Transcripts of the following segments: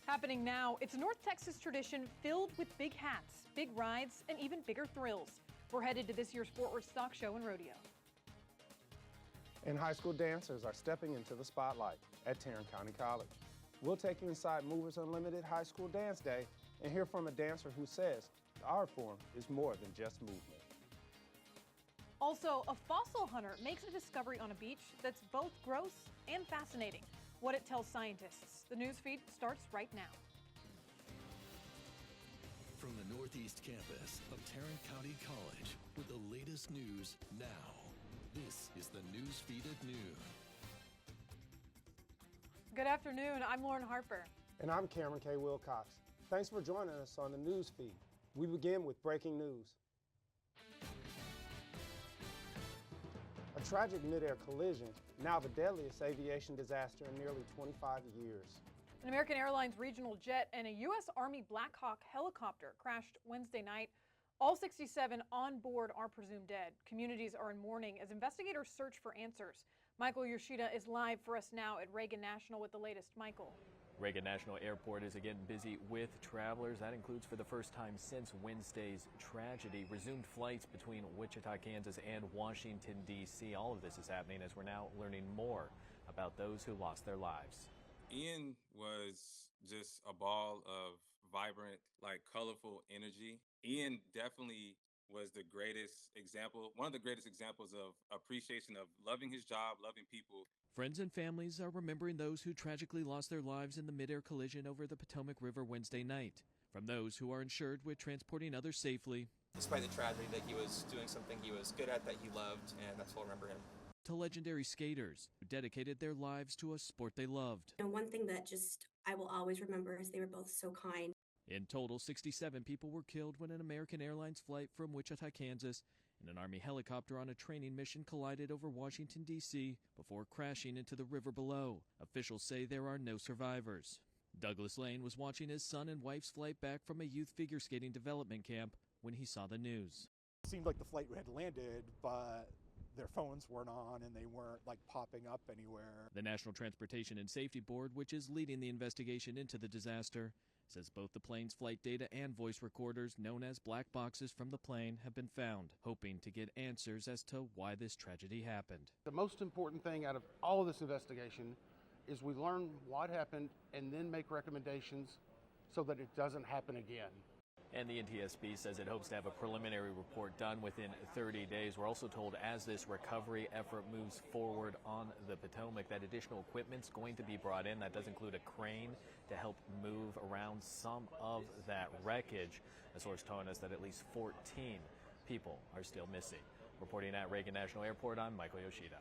Happening now, it's a North Texas tradition filled with big hats, big rides, and even bigger thrills. We're headed to this year's Fort Worth Stock Show and Rodeo. And high school dancers are stepping into the spotlight at Tarrant County College. We'll take you inside Movers Unlimited High School Dance Day and hear from a dancer who says the art form is more than just movement. Also, a fossil hunter makes a discovery on a beach that's both gross and fascinating. What it tells scientists. The news feed starts right now. From the Northeast campus of Tarrant County College with the latest news now. This is the news feed at noon. Good afternoon. I'm Lauren Harper. And I'm Cameron K. Wilcox. Thanks for joining us on the news feed. We begin with breaking news. A tragic mid-air collision, now the deadliest aviation disaster in nearly 25 years. An American Airlines regional jet and a U.S. Army Black Hawk helicopter crashed Wednesday night. All 67 on board are presumed dead. Communities are in mourning as investigators search for answers. Michael Yoshida is live for us now at Reagan National with the latest. Michael. Reagan National Airport is again busy with travelers. That includes, for the first time since Wednesday's tragedy, resumed flights between Wichita, Kansas and Washington, D.C. All of this is happening as we're now learning more about those who lost their lives. Ian was just a ball of vibrant, colorful energy. Ian definitely was the greatest example, one of the greatest examples of appreciation of loving his job, loving people. Friends and families are remembering those who tragically lost their lives in the mid-air collision over the Potomac River Wednesday night. From those who are insured with transporting others safely, despite the tragedy, that he was doing something he was good at, that he loved, and that's what I'll remember him. To legendary skaters who dedicated their lives to a sport they loved. And one thing that I will always remember is they were both so kind. In total, 67 people were killed when an American Airlines flight from Wichita, Kansas, and an Army helicopter on a training mission collided over Washington, D.C. before crashing into the river below. Officials say there are no survivors. Douglas Lane was watching his son and wife's flight back from a youth figure skating development camp when he saw the news. It seemed like the flight had landed, but their phones weren't on and they weren't popping up anywhere. The National Transportation and Safety Board, which is leading the investigation into the disaster, says both the plane's flight data and voice recorders, known as black boxes from the plane, have been found, hoping to get answers as to why this tragedy happened. The most important thing out of all of this investigation is we learn what happened and then make recommendations so that it doesn't happen again. And the NTSB says it hopes to have a preliminary report done within 30 days. We're also told as this recovery effort moves forward on the Potomac that additional equipment's going to be brought in. That does include a crane to help move around some of that wreckage. A source telling us that at least 14 people are still missing. Reporting at Reagan National Airport, I'm Michael Yoshida.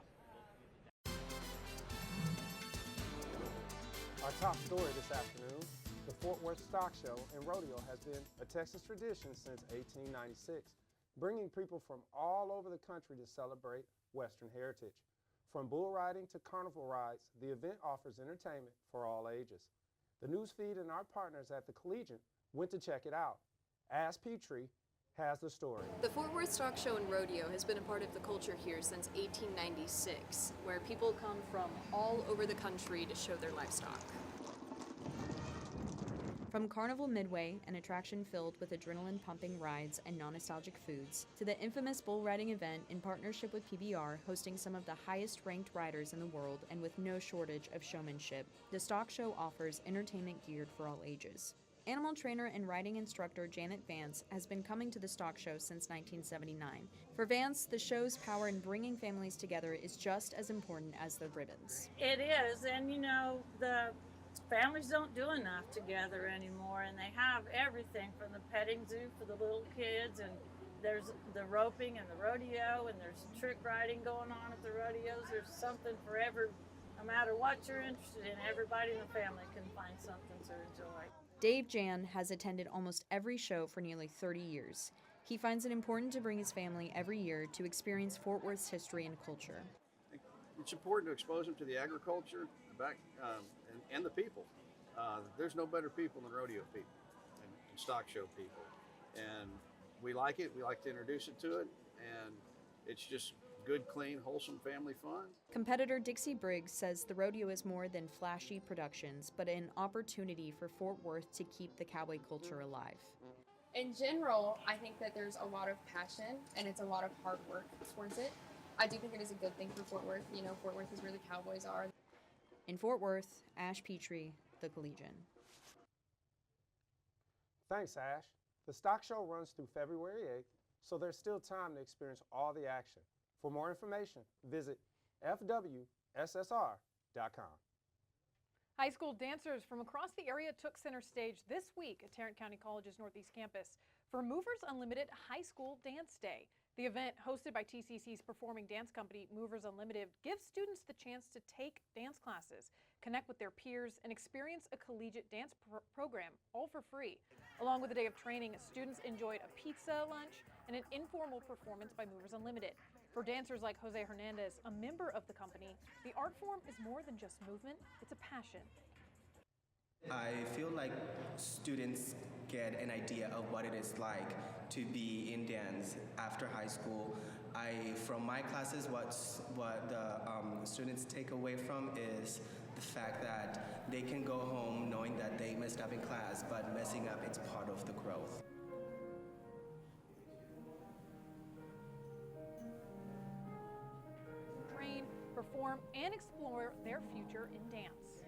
Our top story this afternoon. The Fort Worth Stock Show and Rodeo has been a Texas tradition since 1896, bringing people from all over the country to celebrate Western heritage. From bull riding to carnival rides, the event offers entertainment for all ages. The news feed and our partners at the Collegiate went to check it out. As Petrie has the story. The Fort Worth Stock Show and Rodeo has been a part of the culture here since 1896, where people come from all over the country to show their livestock. From Carnival Midway, an attraction filled with adrenaline-pumping rides and non-nostalgic foods, to the infamous bull riding event in partnership with PBR, hosting some of the highest-ranked riders in the world and with no shortage of showmanship, the Stock Show offers entertainment geared for all ages. Animal trainer and riding instructor Janet Vance has been coming to the Stock Show since 1979. For Vance, the show's power in bringing families together is just as important as the ribbons. It is, and the families don't do enough together anymore, and they have everything from the petting zoo for the little kids, and there's the roping and the rodeo, and there's trick riding going on at the rodeos. There's something for no matter what you're interested in, everybody in the family can find something to enjoy. Dave Jan has attended almost every show for nearly 30 years. He finds it important to bring his family every year to experience Fort Worth's history and culture. It's important to expose them to the agriculture and the people. There's no better people than rodeo people and stock show people. And we like it. We like to introduce it to it. And it's just good, clean, wholesome family fun. Competitor Dixie Briggs says the rodeo is more than flashy productions, but an opportunity for Fort Worth to keep the cowboy culture alive. In general, I think that there's a lot of passion and it's a lot of hard work towards it. I do think it is a good thing for Fort Worth. You know, Fort Worth is where the Cowboys are. In Fort Worth, Ash Petrie, The Collegian. Thanks, Ash. The stock show runs through February 8th, so there's still time to experience all the action. For more information, visit fwssr.com. High school dancers from across the area took center stage this week at Tarrant County College's Northeast campus for Movers Unlimited High School Dance Day. The event, hosted by TCC's performing dance company Movers Unlimited, gives students the chance to take dance classes, connect with their peers, and experience a collegiate dance program, all for free. Along with a day of training, students enjoyed a pizza lunch and an informal performance by Movers Unlimited. For dancers like Jose Hernandez, a member of the company, the art form is more than just movement, it's a passion. I feel like students get an idea of what it is like to be in dance after high school. From my classes, what the students take away from is the fact that they can go home knowing that they messed up in class, but messing up is part of the growth. Train, perform, and explore their future in dance.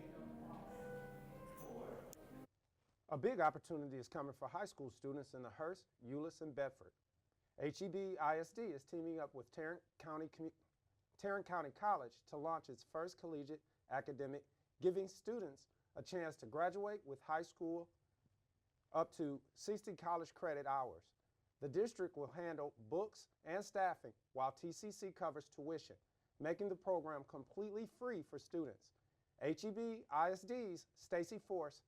A big opportunity is coming for high school students in the Hearst, Euless, and Bedford. HEB ISD is teaming up with Tarrant County College to launch its first collegiate academic, giving students a chance to graduate with high school up to 60 college credit hours. The district will handle books and staffing while TCC covers tuition, making the program completely free for students. HEB ISD's Stacy Force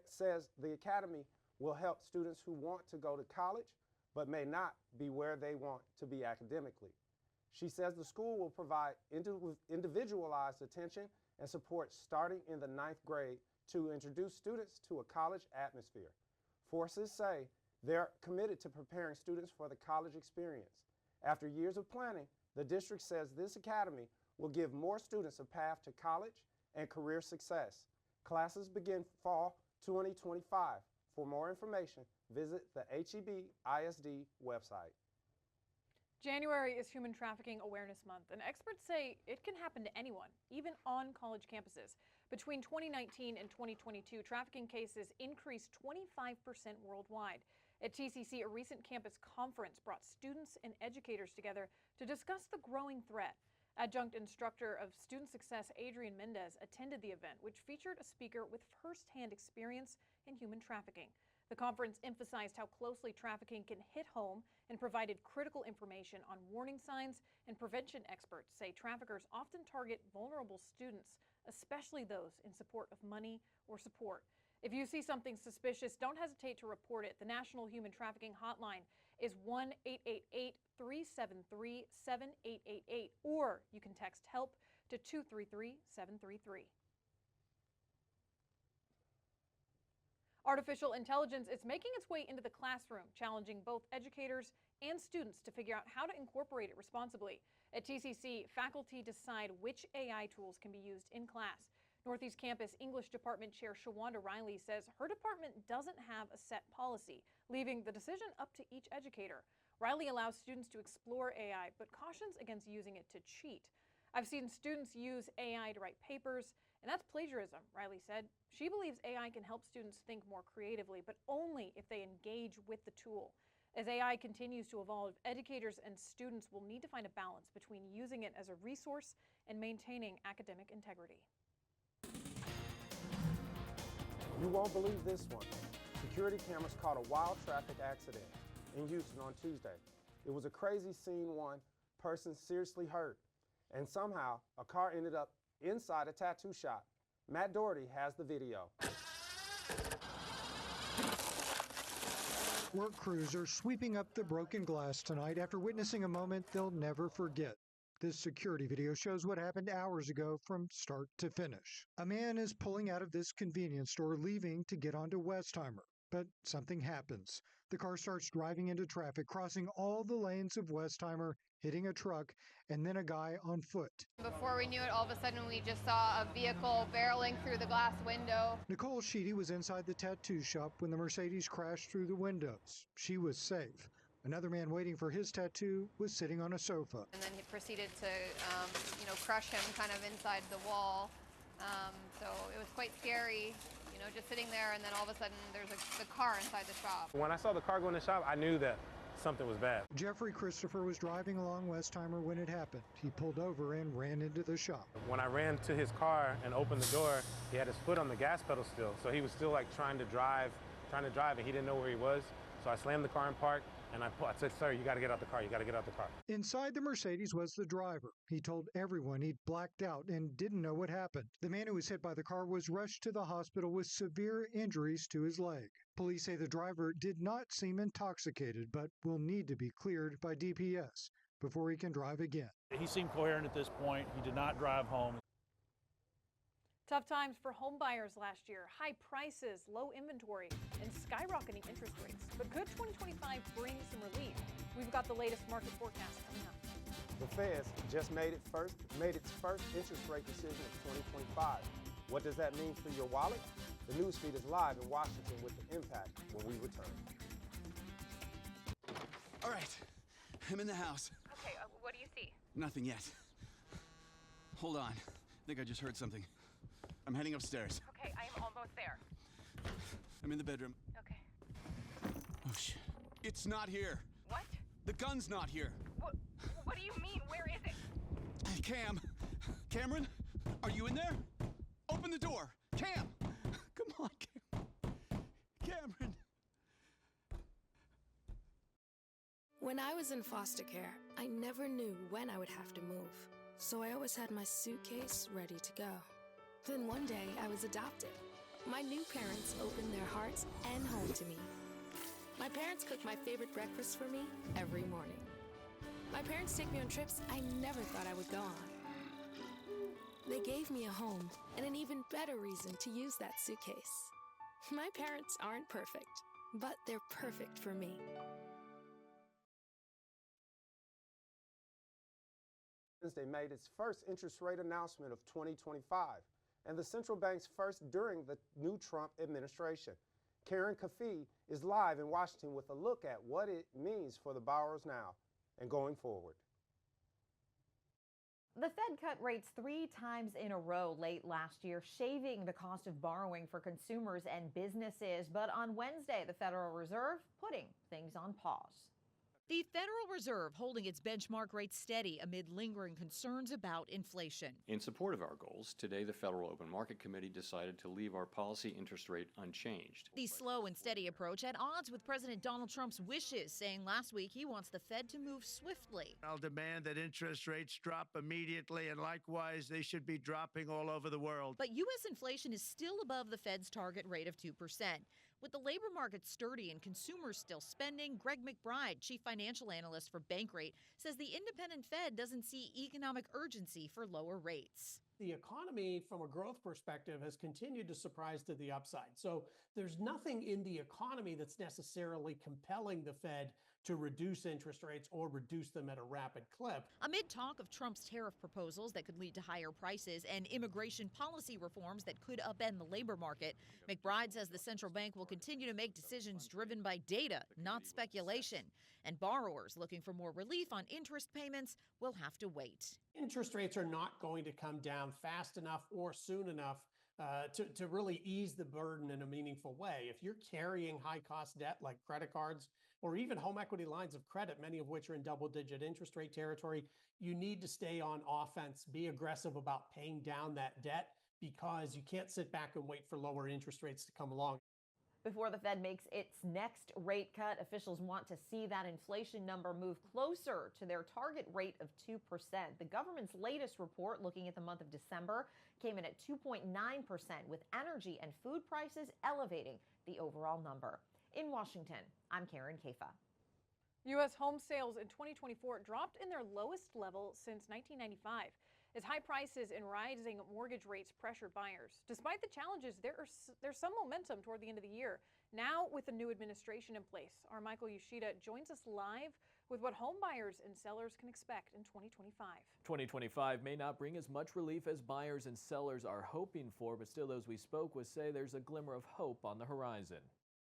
says the academy will help students who want to go to college but may not be where they want to be academically. She says the school will provide individualized attention and support starting in the 9th grade to introduce students to a college atmosphere. Forces say they're committed to preparing students for the college experience. After years of planning, the district says this academy will give more students a path to college and career success. Classes begin fall 2025. For more information, visit the HEB ISD website. January is Human Trafficking Awareness Month, and experts say it can happen to anyone, even on college campuses. Between 2019 and 2022, trafficking cases increased 25% worldwide. At TCC, a recent campus conference brought students and educators together to discuss the growing threat. Adjunct instructor of student success Adrian Mendez attended the event, which featured a speaker with firsthand experience in human trafficking. The conference emphasized how closely trafficking can hit home and provided critical information on warning signs, and prevention experts say traffickers often target vulnerable students, especially those in support of money or support. If you see something suspicious, don't hesitate to report it. The National Human Trafficking Hotline is 1-888-373-7888, or you can text HELP to 233-733. Artificial intelligence is making its way into the classroom, challenging both educators and students to figure out how to incorporate it responsibly. At TCC, faculty decide which AI tools can be used in class. Northeast Campus English Department Chair Shawanda Riley says her department doesn't have a set policy, leaving the decision up to each educator. Riley allows students to explore AI, but cautions against using it to cheat. I've seen students use AI to write papers, and that's plagiarism, Riley said. She believes AI can help students think more creatively, but only if they engage with the tool. As AI continues to evolve, educators and students will need to find a balance between using it as a resource and maintaining academic integrity. You won't believe this one. Security cameras caught a wild traffic accident in Houston on Tuesday. It was a crazy scene, one person seriously hurt, and somehow a car ended up inside a tattoo shop. Matt Doherty has the video. Work crews are sweeping up the broken glass tonight after witnessing a moment they'll never forget. This security video shows what happened hours ago from start to finish. A man is pulling out of this convenience store leaving to get onto Westheimer, but something happens. The car starts driving into traffic, crossing all the lanes of Westheimer, hitting a truck and then a guy on foot. Before we knew it, all of a sudden we just saw a vehicle barreling through the glass window. Nicole Sheedy was inside the tattoo shop when the Mercedes crashed through the windows. She was safe. Another man waiting for his tattoo was sitting on a sofa. And then he proceeded to, crush him kind of inside the wall. So it was quite scary, just sitting there, and then all of a sudden there's the car inside the shop. When I saw the car go in the shop, I knew that something was bad. Jeffrey Christopher was driving along Westheimer when it happened. He pulled over and ran into the shop. When I ran to his car and opened the door, he had his foot on the gas pedal still. So he was still like trying to drive, and he didn't know where he was. So I slammed the car in park. And I said, sir, you got to get out the car. You got to get out the car. Inside the Mercedes was the driver. He told everyone he'd blacked out and didn't know what happened. The man who was hit by the car was rushed to the hospital with severe injuries to his leg. Police say the driver did not seem intoxicated, but will need to be cleared by DPS before he can drive again. He seemed coherent at this point. He did not drive home. Tough times for home buyers last year. High prices, low inventory, and skyrocketing interest rates. But could 2025 bring some relief? We've got the latest market forecast coming up. The Fed just made its first interest rate decision of 2025. What does that mean for your wallet? The NewsFeed is live in Washington with the impact when we return. All right, I'm in the house. Okay, what do you see? Nothing yet. Hold on. I think I just heard something. I'm heading upstairs. Okay, I am almost there. I'm in the bedroom. Okay. Oh, shit. It's not here. What? The gun's not here. What do you mean? Where is it? Cameron, are you in there? Open the door. Cam! Come on, Cameron. When I was in foster care, I never knew when I would have to move. So I always had my suitcase ready to go. Then one day, I was adopted. My new parents opened their hearts and home to me. My parents cook my favorite breakfast for me every morning. My parents take me on trips I never thought I would go on. They gave me a home and an even better reason to use that suitcase. My parents aren't perfect, but they're perfect for me. Wednesday made its first interest rate announcement of 2025. And the central bank's first during the new Trump administration. Karen Caffey is live in Washington with a look at what it means for the borrowers now and going forward. The Fed cut rates 3 times in a row late last year, shaving the cost of borrowing for consumers and businesses. But on Wednesday, the Federal Reserve putting things on pause. The Federal Reserve holding its benchmark rate steady amid lingering concerns about inflation. In support of our goals, today the Federal Open Market Committee decided to leave our policy interest rate unchanged. The slow and steady approach at odds with President Donald Trump's wishes, saying last week he wants the Fed to move swiftly. I'll demand that interest rates drop immediately, and likewise, they should be dropping all over the world. But U.S. inflation is still above the Fed's target rate of 2%. With the labor market sturdy and consumers still spending, Greg McBride, chief financial analyst for Bankrate, says the independent Fed doesn't see economic urgency for lower rates. The economy, from a growth perspective, has continued to surprise to the upside. So there's nothing in the economy that's necessarily compelling the Fed to reduce interest rates or reduce them at a rapid clip. Amid talk of Trump's tariff proposals that could lead to higher prices and immigration policy reforms that could upend the labor market, McBride says the central bank will continue to make decisions driven by data, not speculation. And borrowers looking for more relief on interest payments will have to wait. Interest rates are not going to come down fast enough or soon enough to really ease the burden in a meaningful way. If you're carrying high-cost debt like credit cards or even home equity lines of credit, many of which are in double-digit interest rate territory, you need to stay on offense, be aggressive about paying down that debt because you can't sit back and wait for lower interest rates to come along. Before the Fed makes its next rate cut, officials want to see that inflation number move closer to their target rate of 2%. The government's latest report, looking at the month of December, came in at 2.9%, with energy and food prices elevating the overall number. In Washington, I'm Karen Kafa. U.S. home sales in 2024 dropped in their lowest level since 1995. As high prices and rising mortgage rates pressured buyers. Despite the challenges, there's some momentum toward the end of the year. Now, with the new administration in place, our Michael Yoshida joins us live with what home buyers and sellers can expect in 2025. 2025 may not bring as much relief as buyers and sellers are hoping for, but still those we spoke with say there's a glimmer of hope on the horizon.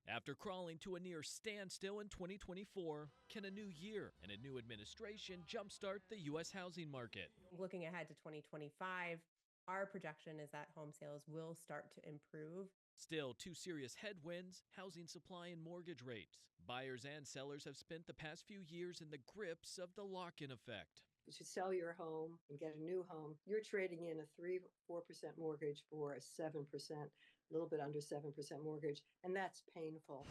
After crawling to a near standstill in 2024, can a new year and a new administration jumpstart the U.S. housing market? Looking ahead to 2025, our projection is that home sales will start to improve. Still, two serious headwinds: housing supply and mortgage rates. Buyers and sellers have spent the past few years in the grips of the lock-in effect. To sell your home and get a new home, you're trading in a 3-4% mortgage for a 7%, a little bit under 7% mortgage, and that's painful.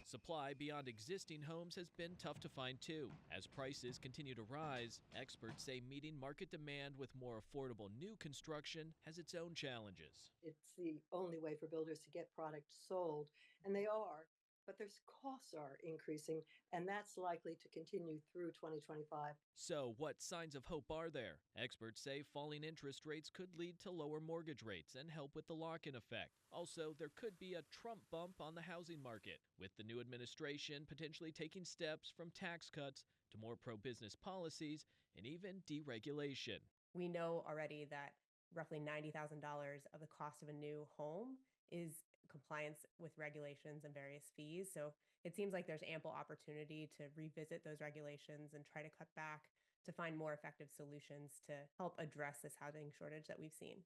Supply beyond existing homes has been tough to find too. As prices continue to rise, experts say meeting market demand with more affordable new construction has its own challenges. It's the only way for builders to get product sold, and they are, but their costs are increasing, and that's likely to continue through 2025. So, what signs of hope are there? Experts say falling interest rates could lead to lower mortgage rates and help with the lock-in effect. Also, there could be a Trump bump on the housing market, with the new administration potentially taking steps from tax cuts to more pro-business policies and even deregulation. We know already that roughly $90,000 of the cost of a new home is compliance with regulations and various fees. So it seems like there's ample opportunity to revisit those regulations and try to cut back to find more effective solutions to help address this housing shortage that we've seen.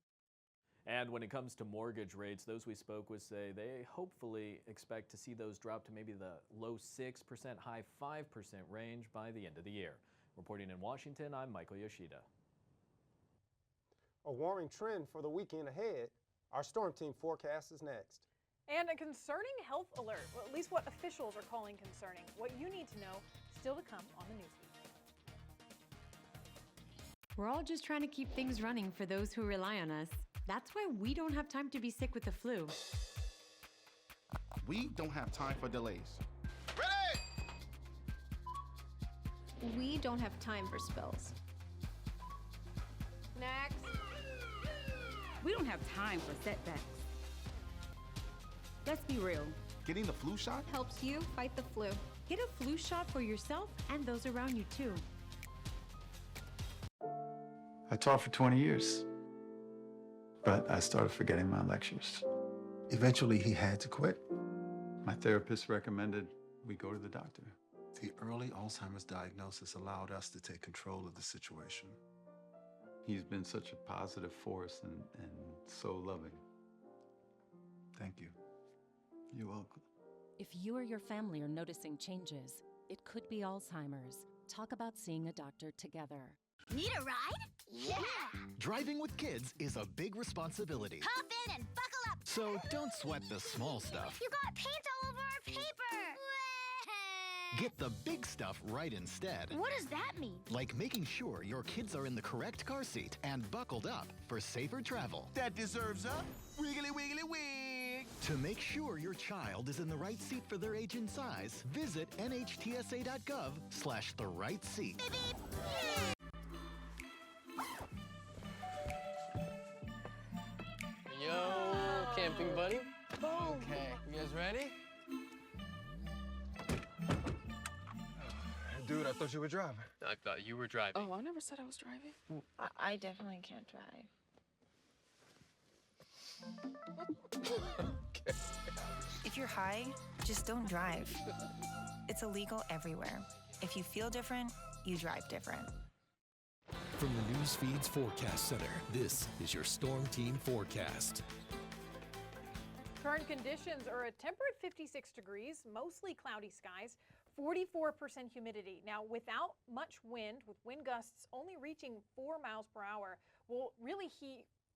And when it comes to mortgage rates, those we spoke with say they hopefully expect to see those drop to maybe the low 6%, high 5% range by the end of the year. Reporting in Washington, I'm Michael Yoshida. A warming trend for the weekend ahead. Our storm team forecast is next. And a concerning health alert, well, at least what officials are calling concerning. What you need to know, still to come on the NewsFeed. We're all just trying to keep things running for those who rely on us. That's why we don't have time to be sick with the flu. We don't have time for delays. We don't have time for spills. Next. We don't have time for setbacks. Let's be real. Getting the flu shot helps you fight the flu. Get a flu shot for yourself and those around you too. I taught for 20 years, but I started forgetting my lectures. Eventually, he had to quit. My therapist recommended we go to the doctor. The early Alzheimer's diagnosis allowed us to take control of the situation. He's been such a positive force and so loving. Thank you. You're welcome. If you or your family are noticing changes, it could be Alzheimer's. Talk about seeing a doctor together. Need a ride? Yeah! Driving with kids is a big responsibility. Hop in and buckle up! So don't sweat the small stuff. You got paint all over our paper! Get the big stuff right instead. What does that mean? Like making sure your kids are in the correct car seat and buckled up for safer travel. That deserves a wiggly wiggly wig. To make sure your child is in the right seat for their age and size, visit nhtsa.gov/the right seat. Beep, beep. Yo, camping buddy. Okay, you guys ready? Dude, I thought you were driving. I thought you were driving. Oh, I never said I was driving. I definitely can't drive. Okay. If you're high, just don't drive. It's illegal everywhere. If you feel different, you drive different. From the NewsFeed's Forecast Center, this is your Storm Team Forecast. Current conditions are a temperate 56 degrees, mostly cloudy skies, 44% humidity. Now, without much wind, with wind gusts only reaching 4 miles per hour, we'll really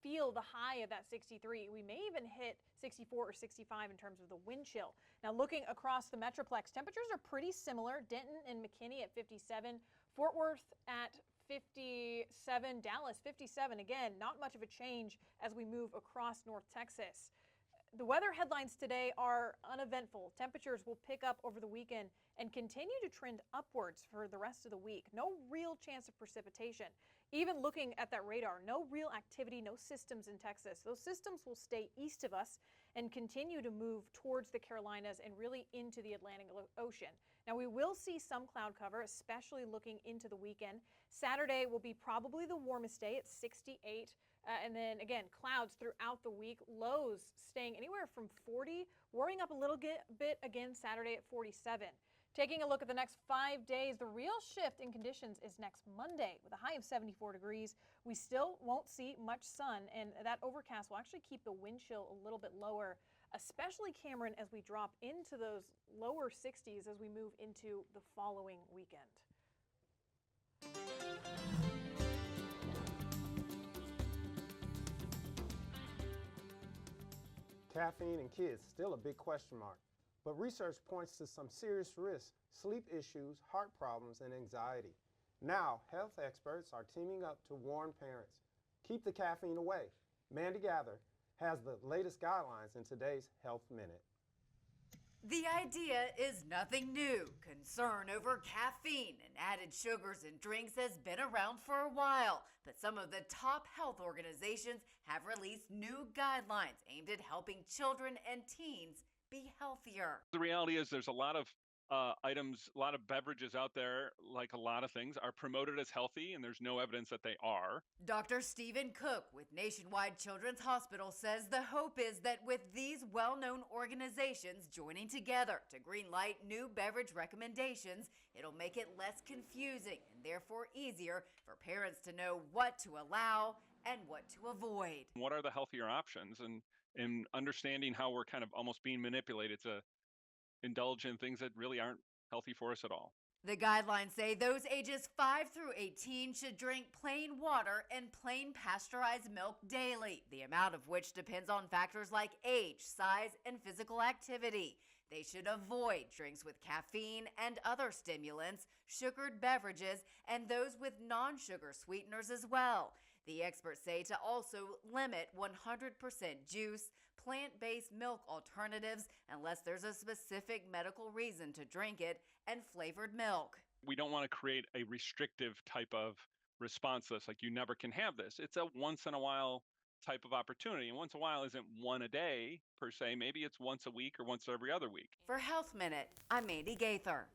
feel the high of that 63. We may even hit 64 or 65 in terms of the wind chill. Now, looking across the Metroplex, temperatures are pretty similar. Denton and McKinney at 57, Fort Worth at 57, Dallas 57. Again, not much of a change as we move across North Texas. The weather headlines today are uneventful. Temperatures will pick up over the weekend and continue to trend upwards for the rest of the week. No real chance of precipitation. Even looking at that radar, no real activity, no systems in Texas. Those systems will stay east of us and continue to move towards the Carolinas and really into the Atlantic Ocean. Now, we will see some cloud cover, especially looking into the weekend. Saturday will be probably the warmest day at 68. And then again, clouds throughout the week, lows staying anywhere from 40, warming up a little bit again Saturday at 47. Taking a look at the next 5 days, the real shift in conditions is next Monday with a high of 74 degrees. We still won't see much sun, and that overcast will actually keep the wind chill a little bit lower, especially Cameron, as we drop into those lower 60s as we move into the following weekend. Caffeine in kids, still a big question mark. But research points to some serious risks, sleep issues, heart problems, and anxiety. Now, health experts are teaming up to warn parents. Keep the caffeine away. Mandy Gather has the latest guidelines in today's Health Minute. The idea is nothing new. Concern over caffeine and added sugars in drinks has been around for a while, but some of the top health organizations have released new guidelines aimed at helping children and teens be healthier. The reality is there's a lot of items, a lot of beverages out there, like a lot of things, are promoted as healthy, and there's no evidence that they are. Dr. Stephen Cook with Nationwide Children's Hospital says the hope is that with these well-known organizations joining together to greenlight new beverage recommendations, it'll make it less confusing and therefore easier for parents to know what to allow and what to avoid. What are the healthier options? And understanding how we're kind of almost being manipulated to indulge in things that really aren't healthy for us at all. The guidelines say those ages 5 through 18 should drink plain water and plain pasteurized milk daily, the amount of which depends on factors like age, size, and physical activity. They should avoid drinks with caffeine and other stimulants, sugared beverages, and those with non-sugar sweeteners as well. The experts say to also limit 100% juice, plant-based milk alternatives, unless there's a specific medical reason to drink it, and flavored milk. We don't want to create a restrictive type of response to this, like you never can have this. It's a once in a while type of opportunity, and once in a while isn't one a day per se. Maybe it's once a week or once every other week. For Health Minute, I'm Mandy Gaither.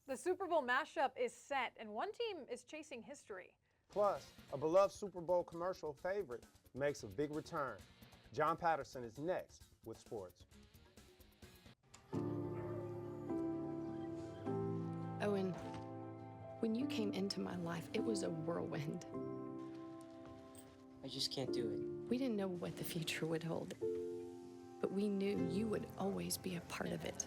The Super Bowl mashup is set, and one team is chasing history. Plus, a beloved Super Bowl commercial favorite makes a big return. John Patterson is next with sports. Owen, when you came into my life, it was a whirlwind. I just can't do it. We didn't know what the future would hold, but we knew you would always be a part of it.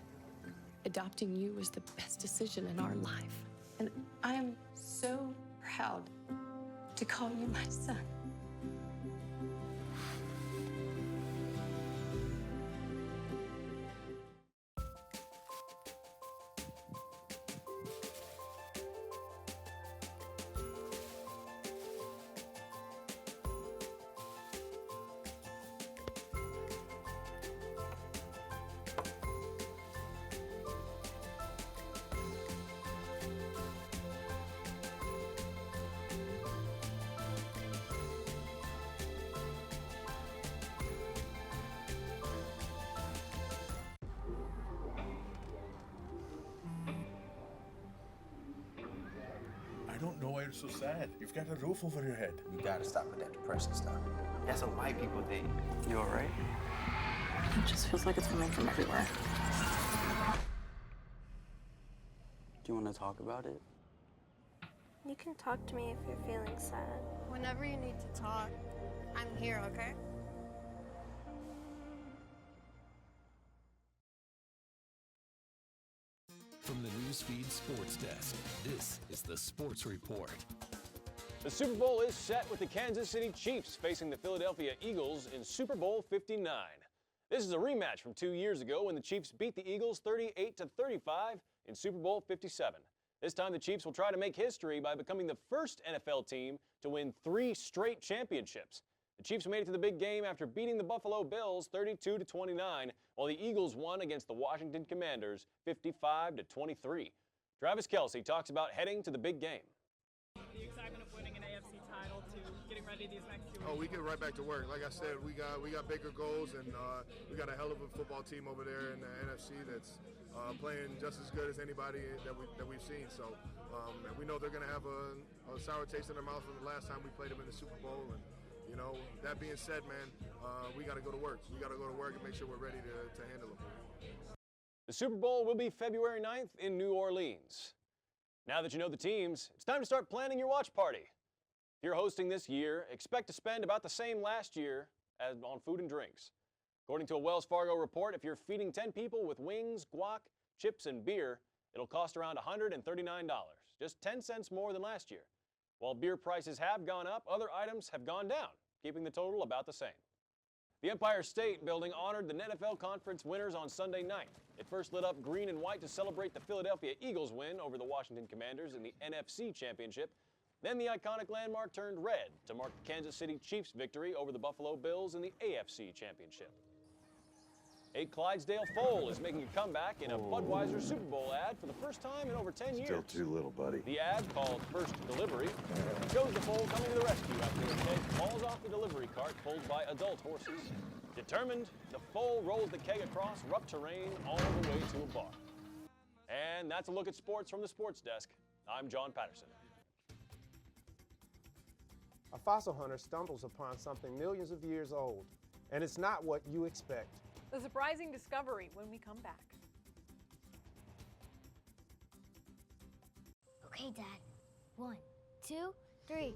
Adopting you was the best decision in our life. And I am so proud to call you my son. I don't know why you're so sad. You've got a roof over your head. You gotta stop with that depressing stuff. That's what white people think. You all right? It just feels like it's coming from everywhere. Do you want to talk about it? You can talk to me if you're feeling sad. Whenever you need to talk, I'm here, okay? From the NewsFeed Sports Desk, this is the Sports Report. The Super Bowl is set with the Kansas City Chiefs facing the Philadelphia Eagles in Super Bowl 59. This is a rematch from 2 years ago when the Chiefs beat the Eagles 38-35 in Super Bowl 57. This time the Chiefs will try to make history by becoming the first NFL team to win 3 straight championships. The Chiefs made it to the big game after beating the Buffalo Bills 32-29, while the Eagles won against the Washington Commanders 55-23. Travis Kelce talks about heading to the big game. The excitement of winning an AFC title to getting ready these next 2 Oh, we get right back to work. Like I said, we got bigger goals, and we got a hell of a football team over there in the NFC that's playing just as good as anybody that we've seen. So, and we know they're going to have a sour taste in their mouth from the last time we played them in the Super Bowl. And you know, that being said, man, we got to go to work. We got to go to work and make sure we're ready to handle them. The Super Bowl will be February 9th in New Orleans. Now that you know the teams, it's time to start planning your watch party. If you're hosting this year, expect to spend about the same last year as on food and drinks. According to a Wells Fargo report, if you're feeding 10 people with wings, guac, chips, and beer, it'll cost around $139, just 10 cents more than last year. While beer prices have gone up, other items have gone down, keeping the total about the same. The Empire State Building honored the NFL Conference winners on Sunday night. It first lit up green and white to celebrate the Philadelphia Eagles win over the Washington Commanders in the NFC Championship. Then the iconic landmark turned red to mark the Kansas City Chiefs' victory over the Buffalo Bills in the AFC Championship. A Clydesdale foal is making a comeback in a Budweiser Super Bowl ad for the first time in over 10 years. Still too little, buddy. The ad, called First Delivery, shows the foal coming to the rescue after the keg falls off the delivery cart pulled by adult horses. Determined, the foal rolls the keg across rough terrain all the way to a bar. And that's a look at sports from the Sports Desk. I'm John Patterson. A fossil hunter stumbles upon something millions of years old, and it's not what you expect. The surprising discovery when we come back. Okay, Dad. 1, 2, 3.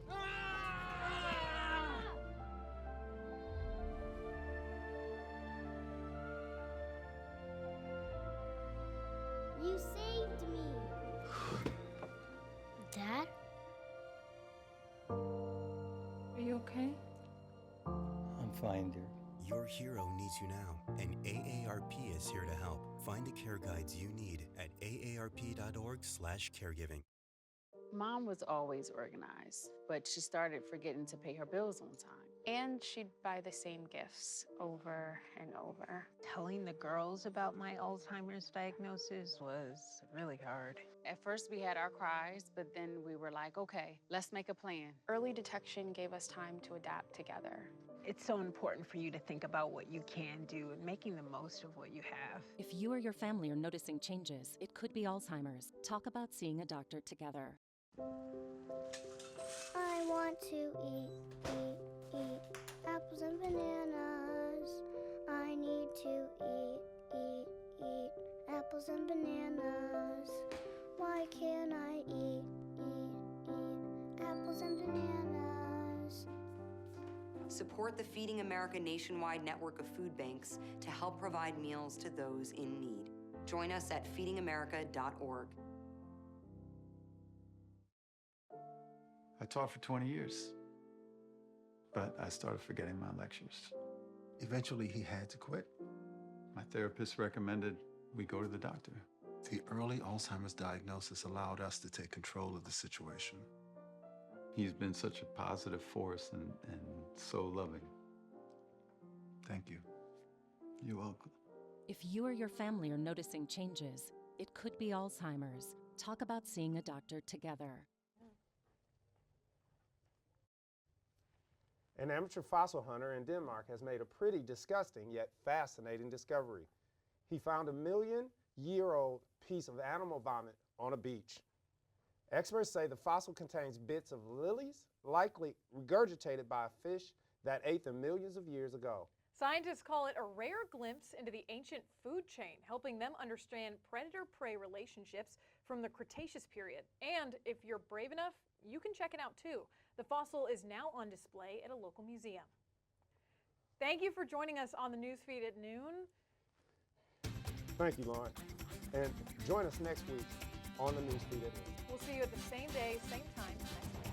You saved me. Dad? Are you okay? I'm fine, dear. Your hero needs you now, and AARP is here to help. Find the care guides you need at aarp.org/caregiving. Mom was always organized, but she started forgetting to pay her bills on time. And she'd buy the same gifts over and over. Telling the girls about my Alzheimer's diagnosis was really hard. At first, we had our cries, but then we were like, okay, let's make a plan. Early detection gave us time to adapt together. It's so important for you to think about what you can do and making the most of what you have. If you or your family are noticing changes, it could be Alzheimer's. Talk about seeing a doctor together. I want to eat apples and bananas. I need to eat apples and bananas. Why can't I eat apples and bananas? Support the Feeding America nationwide network of food banks to help provide meals to those in need. Join us at feedingamerica.org. I taught for 20 years, but I started forgetting my lectures. Eventually, he had to quit. My therapist recommended we go to the doctor. The early Alzheimer's diagnosis allowed us to take control of the situation. He's been such a positive force and so loving. Thank you. You're welcome. If you or your family are noticing changes, it could be Alzheimer's. Talk about seeing a doctor together. An amateur fossil hunter in Denmark has made a pretty disgusting yet fascinating discovery. He found a million-year-old piece of animal vomit on a beach. Experts say the fossil contains bits of lilies, likely regurgitated by a fish that ate them millions of years ago. Scientists call it a rare glimpse into the ancient food chain, helping them understand predator-prey relationships from the Cretaceous period. And if you're brave enough, you can check it out too. The fossil is now on display at a local museum. Thank you for joining us on the Newsfeed at noon. Thank you, Lauren. And join us next week on the Newsfeed at noon. We'll see you at the same day, same time next week.